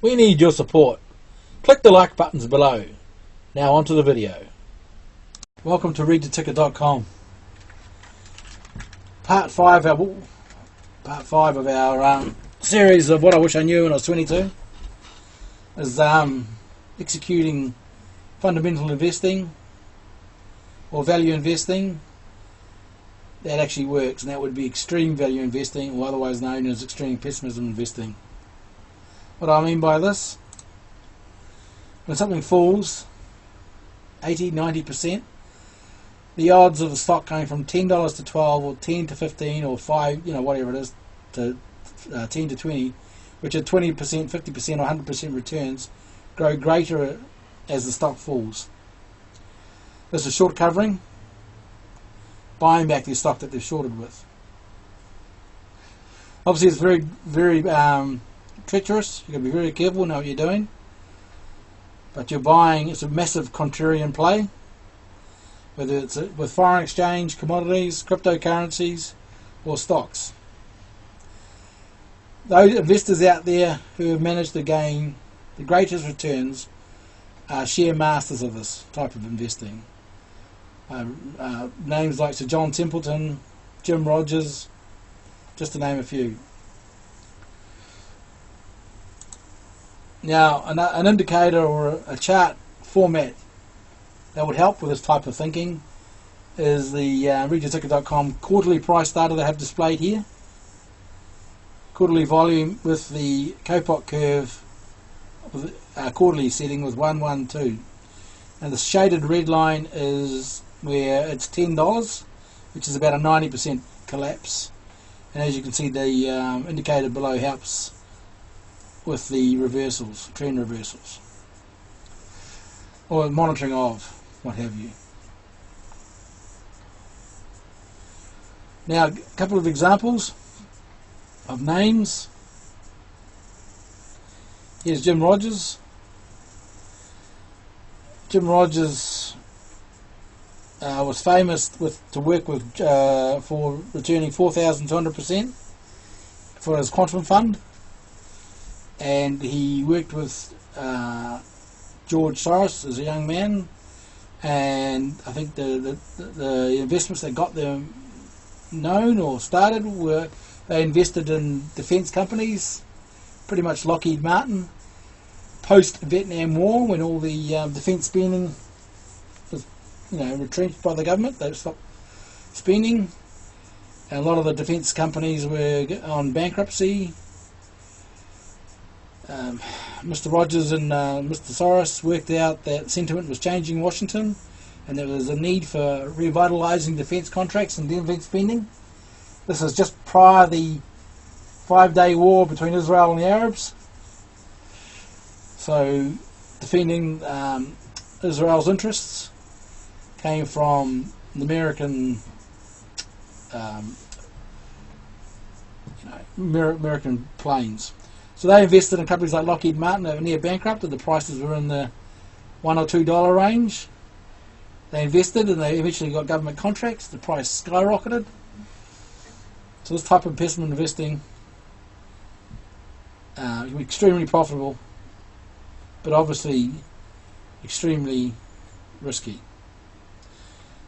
We need your support. Click the like buttons below. Now onto the video. Welcome to readtheticker.com. Part 5 of our series of what I wish I knew when I was 22 is executing fundamental investing or value investing that actually works, and that would be extreme value investing, or otherwise known as extreme pessimism investing. What do I mean by this? When something falls 80-90%, the odds of a stock going from $10 to 12 or 10 to 15 or 5, whatever it is, to 10 to 20, which are 20%, 50% or 100% returns, grow greater as the stock falls. This is short covering, buying back the stock that they're shorted with. Obviously it's very, very treacherous. You've got to be very careful, know what you're doing. But you're buying, it's a massive contrarian play, whether it's with foreign exchange, commodities, cryptocurrencies, or stocks. Those investors out there who have managed to gain the greatest returns are sheer masters of this type of investing. Names like Sir John Templeton, Jim Rogers, just to name a few. Now, an indicator or a chart format that would help with this type of thinking is the readtheticker.com quarterly price data they have displayed here. Quarterly volume with the Coppock curve with quarterly setting with 112. And the shaded red line is where it's $10, which is about a 90% collapse. And as you can see, the indicator below helps with the reversals, trend reversals, or monitoring of, what have you. Now, a couple of examples of names. Here's Jim Rogers. Jim Rogers was famous to work with for returning 4,200% for his quantum fund, and he worked with George Soros as a young man, and I think the investments that got them known or started were they invested in defence companies, pretty much Lockheed Martin, post-Vietnam War, when all the defence spending was retrenched by the government. They stopped spending, and a lot of the defence companies were on bankruptcy. Mr. Rogers and Mr. Soros worked out that sentiment was changing in Washington, and there was a need for revitalising defence contracts and defence spending. This is just prior to the 5-day war between Israel and the Arabs. So defending Israel's interests came from the American American planes. So they invested in companies like Lockheed Martin that were near bankrupt, and the prices were in the $1 or $2 range. They invested and they eventually got government contracts. The price skyrocketed. So this type of investment investing can be extremely profitable, but obviously extremely risky.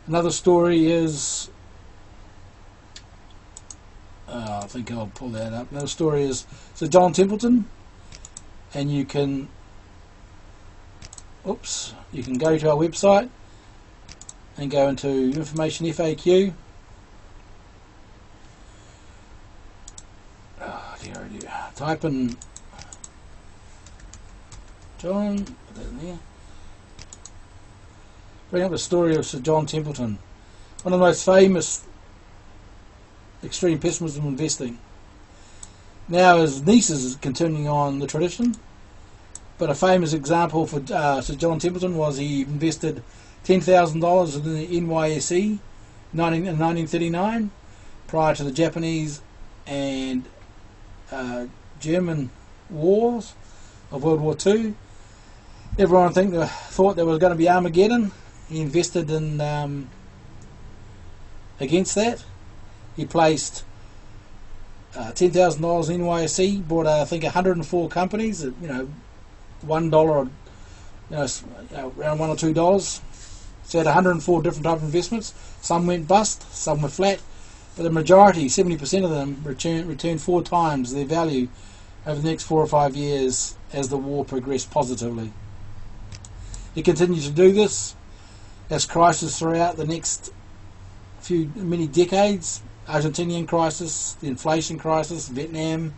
Another story is, I think I'll pull that up. Another story is Sir John Templeton, and you can go to our website and go into information FAQ. Oh dear. Type in John, put that in there. Bring up the story of Sir John Templeton, one of the most famous extreme pessimism investing. Now his niece is continuing on the tradition, but a famous example for Sir John Templeton was he invested $10,000 in the NYSE in 1939, prior to the Japanese and German wars of World War II. Everyone thought there was going to be Armageddon. He invested in against that. He placed $10,000 in NYSE, bought I think 104 companies at $1, around $1 or $2. So had 104 different types of investments. Some went bust, some were flat, but the majority, 70% of them, returned 4 times their value over the next 4 or 5 years as the war progressed positively. It continued to do this as crises throughout the next many decades. Argentinian crisis, the inflation crisis, Vietnam,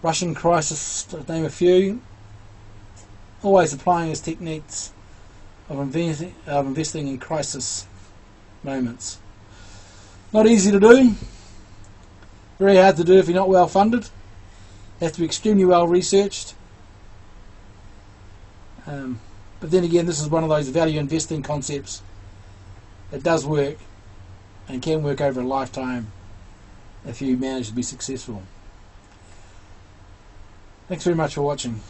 Russian crisis, to name a few. Always applying his techniques of investing in crisis moments. Not easy to do. Very hard to do if you're not well funded. Have to be extremely well researched. But then again, this is one of those value investing concepts that does work and can work over a lifetime if you manage to be successful. Thanks very much for watching.